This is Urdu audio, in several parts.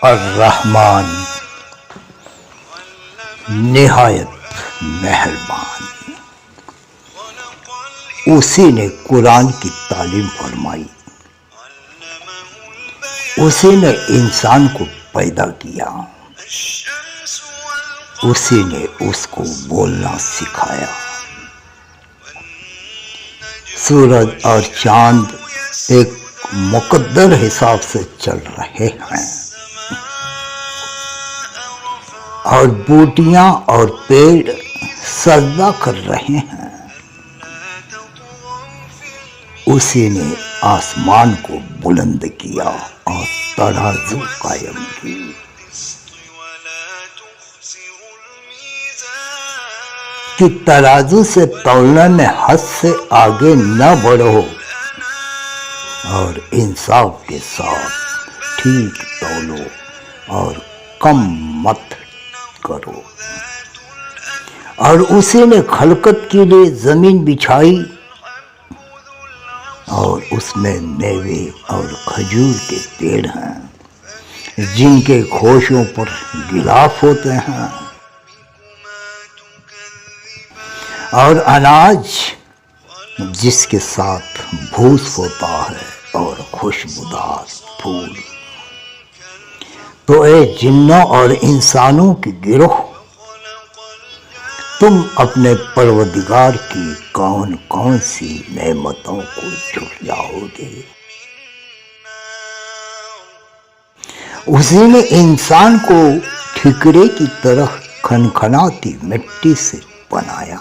الرحمن نہایت مہربان، اسی نے قرآن کی تعلیم فرمائی، اسی نے انسان کو پیدا کیا، اسی نے اس کو بولنا سکھایا۔ سورج اور چاند ایک مقدر حساب سے چل رہے ہیں، اور بوٹیاں اور پیڑ سجدہ کر رہے ہیں۔ اسی نے آسمان کو بلند کیا اور ترازو قائم کی۔ کہ ترازو سے تولنے میں حد سے آگے نہ بڑھو، اور انصاف کے ساتھ ٹھیک تولو اور کم مت کرو۔ اور اسی نے خلقت کے لیے زمین بچھائی، اور اس میں میوے اور کھجور کے پیڑ ہیں، جن کے خوشوں پر غلاف ہوتے ہیں، اور اناج جس کے ساتھ بھوس ہوتا ہے، اور خوشبودار پھول۔ تو اے جنوں اور انسانوں کی گروہ، تم اپنے پروردگار کی کون کون سی نعمتوں کو جھٹلاؤ گے؟ اسی نے انسان کو ٹھیکرے کی طرح کھنکھناتی مٹی سے بنایا،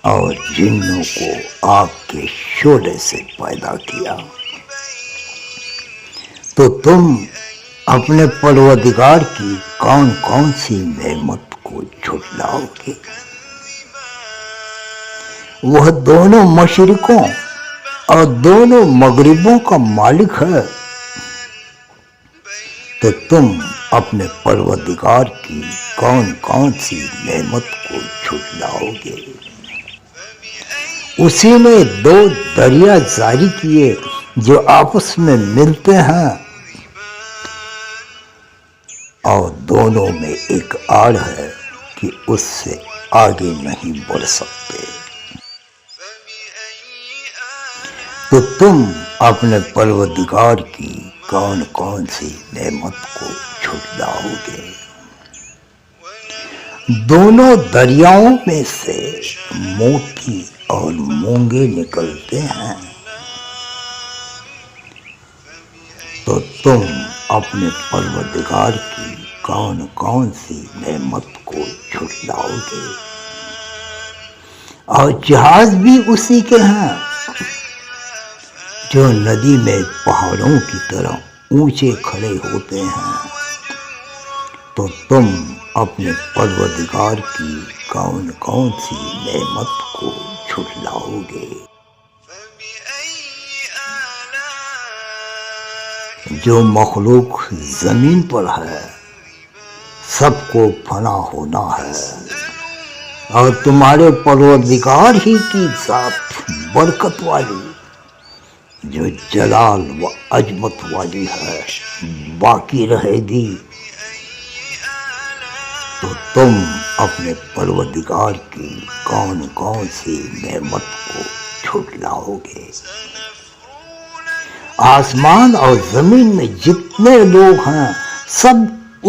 اور جنوں کو آگ کے شعلے سے پیدا کیا۔ تو تم اپنے پروردگار کی کون کون سی نعمت کو جھٹلاؤ گے؟ وہ دونوں مشرقوں اور دونوں مغربوں کا مالک ہے، تو تم اپنے پروردگار کی کون کون سی نعمت کو جھٹلاؤ گے؟ اسی نے دو دریا جاری کیے جو آپس میں ملتے ہیں، اور دونوں میں ایک آڑ ہے کہ اس سے آگے نہیں بڑھ سکتے۔ تو تم اپنے پروردگار کی کون کون سی نعمت کو جھٹلاؤ گے؟ دونوں دریاؤں میں سے موتی اور مونگے نکلتے ہیں، تو تم اپنے پروردگار کی کون کون سی نعمت کو جھٹلاؤ گے؟ اور جہاز بھی اسی کے ہیں، جو ندی میں پہاڑوں کی طرح اونچے کھڑے ہوتے ہیں، تو تم اپنے پروردگار کی کون کون سی نعمت کو جھٹلاؤ گے؟ جو مخلوق زمین پر ہے، سب کو فنا ہونا ہے، اور تمہارے پروردگار ہی کی ذات برکت والی، جو جلال و عظمت والی ہے، باقی رہے گی۔ تو تم اپنے پروردگار کی کون کون سی نعمت کو جھٹلاؤ گے؟ آسمان اور زمین میں جتنے لوگ ہیں، سب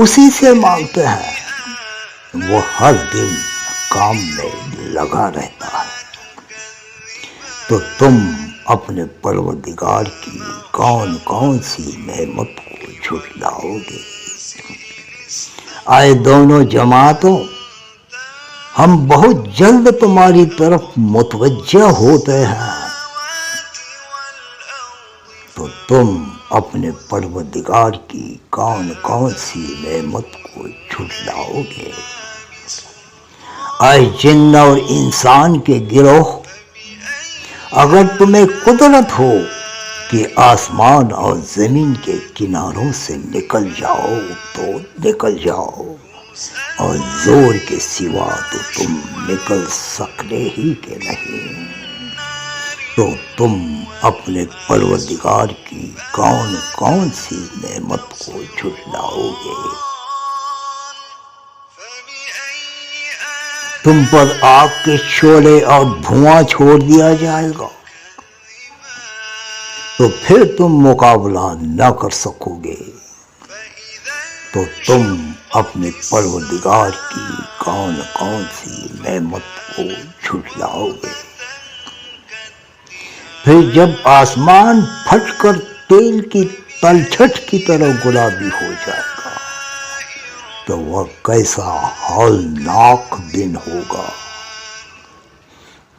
اسی سے مانگتے ہیں، وہ ہر دن کام میں لگا رہتا ہے۔ تو تم اپنے پروردگار کی کون کون سی نعمت کو جھٹلاؤ گے؟ آئے دونوں جماعتوں، ہم بہت جلد تمہاری طرف متوجہ ہوتے ہیں، تو تم اپنے پروردگار کی کون کون سی نعمت کو جھٹلاؤ گے؟ آئے جن اور انسان کے گروہ، اگر تمہیں قدرت ہو کہ آسمان اور زمین کے کناروں سے نکل جاؤ تو نکل جاؤ، اور زور کے سوا تو تم نکل سکتے ہی کہ نہیں۔ تو تم اپنے پروردگار کی کون کون سی نعمت کو جھٹلاؤ گے؟ تم پر آگ کے شعلے اور دھواں چھوڑ دیا جائے گا تو پھر تم مقابلہ نہ کر سکو گے، تو تم اپنے پروردگار کی کون کون سی نعمت کو جھٹلاؤ گے؟ پھر جب آسمان پھٹ کر تیل کی تلچھٹ کی طرح گلابی ہو جائے گا تو وہ کیسا ہولناک دن ہوگا،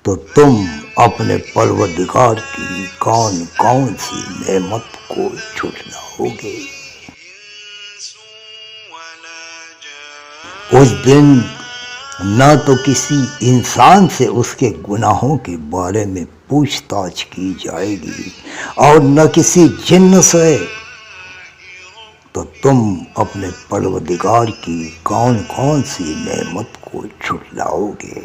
تو تم اپنے پروردگار کی کون کون سی نعمت کو جھٹلاؤ گے؟ اس دن نہ تو کسی انسان سے اس کے گناہوں کے بارے میں پوچھ تاچھ کی جائے گی اور نہ کسی جن سے، تو تم اپنے پروردگار کی کون کون سی نعمت کو جھٹلاؤ گے؟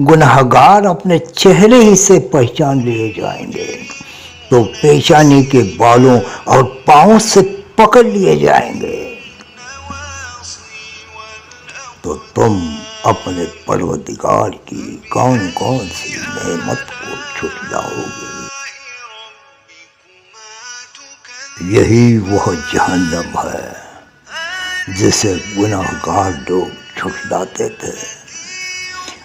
گنہگار اپنے چہرے ہی سے پہچان لیے جائیں گے، تو پیشانی کے بالوں اور پاؤں سے پکڑ لیے جائیں گے، تو تم اپنے پروردگار کی کون کون سی نعمت کو جھٹلاؤ گے؟ یہی وہ جہنم ہے جسے گناہگار لوگ جھٹلاتے تھے،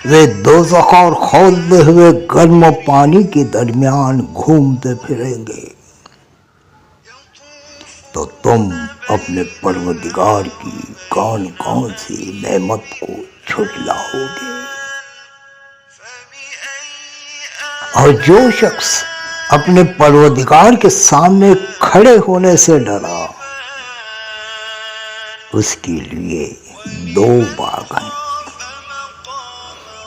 وہ دوزخ اور کھولتے ہوئے گرم پانی کے درمیان گھومتے پھریں گے، تو تم اپنے پروردگار کی کون کون سی نعمت کو جھٹلاؤ گے؟ اور جو شخص اپنے پروردگار کے سامنے کھڑے ہونے سے ڈرا، اس کے لیے 2 باغ ہیں،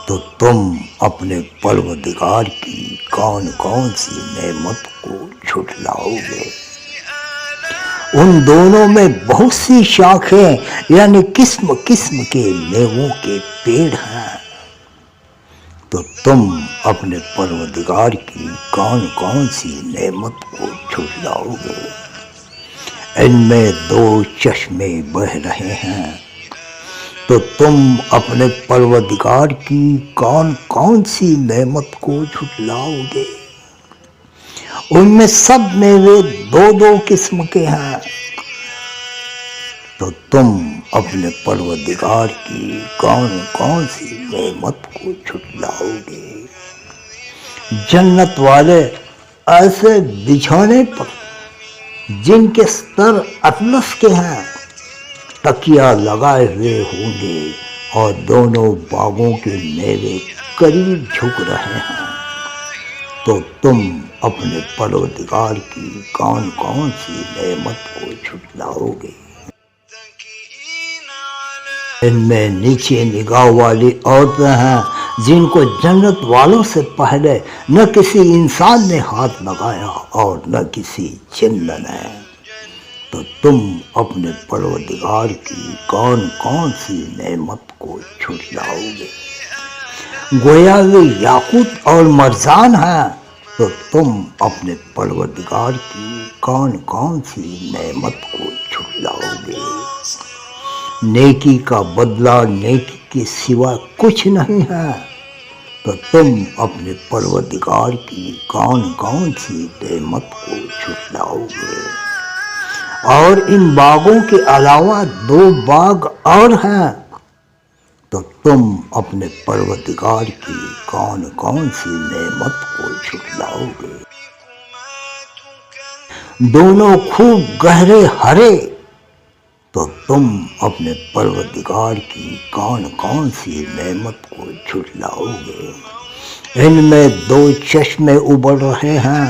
تو تم اپنے پروردگار کی کون کون سی نعمت کو جھٹلاؤ گے؟ ان دونوں میں بہت سی شاخیں یعنی قسم قسم کے میووں کے پیڑ ہیں، تو تم اپنے پروردگار کی کون کون سی نعمت کو جھٹلاؤ گے؟ ان میں 2 چشمے بہہ رہے ہیں، تو تم اپنے پروردگار کی کون کون سی نعمت کو جھٹلاؤ گے؟ ان میں سب میوے 2 قسم کے ہیں، تو تم اپنے پروردگار کی کون کون سی نعمت کو جھٹلاؤ گے؟ جنت والے ایسے بچھونے پر جن کے ستر اطلس کے ہیں تکیہ لگائے ہوئے ہوں گے، اور دونوں باغوں کے میوے قریب جھک رہے ہیں، تو تم اپنے پروردگار کی کون کون سی نعمت کو جھٹلاؤ گے؟ ان میں نیچے نگاہ والی عورتیں ہیں جن کو جنت والوں سے پہلے نہ کسی انسان نے ہاتھ لگایا اور نہ کسی جن نے، تو تم اپنے پروردگار کی کون کون سی نعمت کو جھٹلاؤ گے؟ گویا وہ یاقوت اور مرجان ہیں، تو تم اپنے پروردگار کی کون کون سی نعمت کو جھٹلاؤ گے؟ نیکی کا بدلہ نیکی کے سوا کچھ نہیں ہے، تو تم اپنے پروردگار کی کون کون سی نعمت کو جھٹلاؤ گے؟ اور ان باغوں کے علاوہ 2 باغ اور ہیں، تو تم اپنے پروردگار کی کون کون سی نعمت کو جھٹلاؤ گے؟ دونوں خوب گہرے ہرے، تو تم اپنے پروردگار کی کون کون سی نعمت کو جھٹلاؤ گے؟ ان میں 2 چشمے ابل رہے ہیں،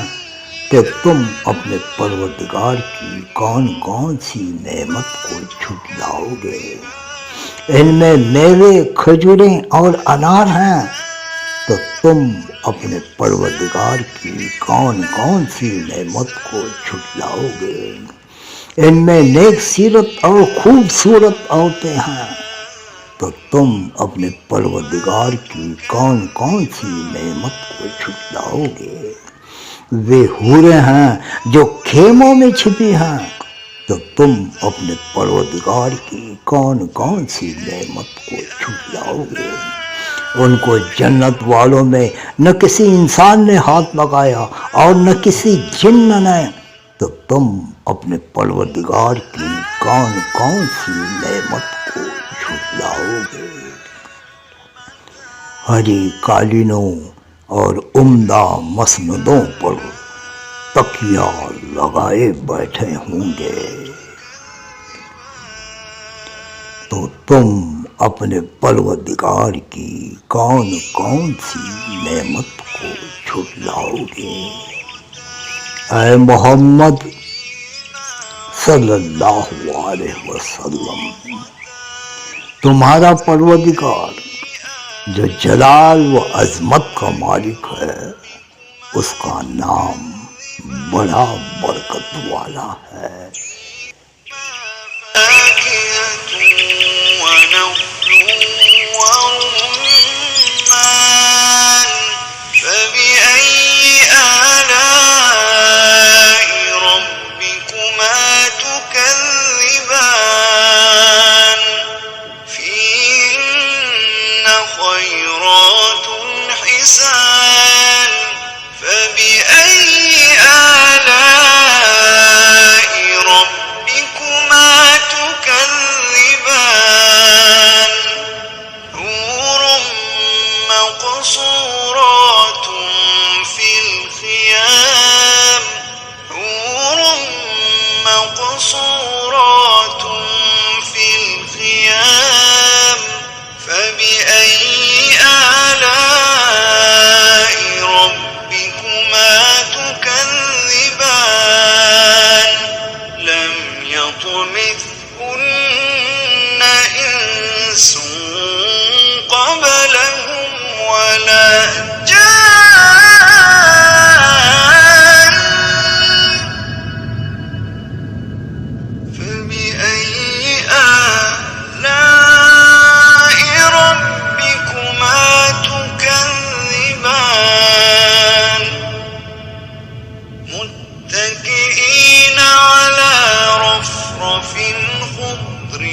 کہ تم اپنے پروردگار کی کون کون سی نعمت کو جھٹلاؤ گے؟ ان میں میوے کھجوریں اور انار ہیں، تو تم اپنے پروردگار کی کون کون سی نعمت کو جھٹلاؤ گے؟ ان میں نیک سیرت اور خوبصورت عورتیں ہیں، تو تم اپنے پروردگار کی کون کون سی نعمت کو جھٹلاؤ گے؟ وہ حوریں ہیں جو خیموں میں چھپی ہیں، تو تم اپنے پروردگار کی کون کون سی نعمت کو جھٹلاؤ گے؟ ان کو جنت والوں میں نہ کسی انسان نے ہاتھ لگایا اور نہ کسی جن نے، تو تم اپنے پروردگار کی کون کون سی نعمت کو جھٹلاؤ گے؟ ہری قالینوں اور عمدہ مسندوں پر تکیہ لگائے بیٹھے ہوں گے، تو تم اپنے پروردگار کی کون کون سی نعمت کو جھٹلاؤ گے؟ اے محمد صلی اللہ علیہ وسلم، تمہارا پروردگار جو جلال و عظمت کا مالک ہے، اس کا نام بڑا برکت والا ہے۔ متكئين على رفرف خضر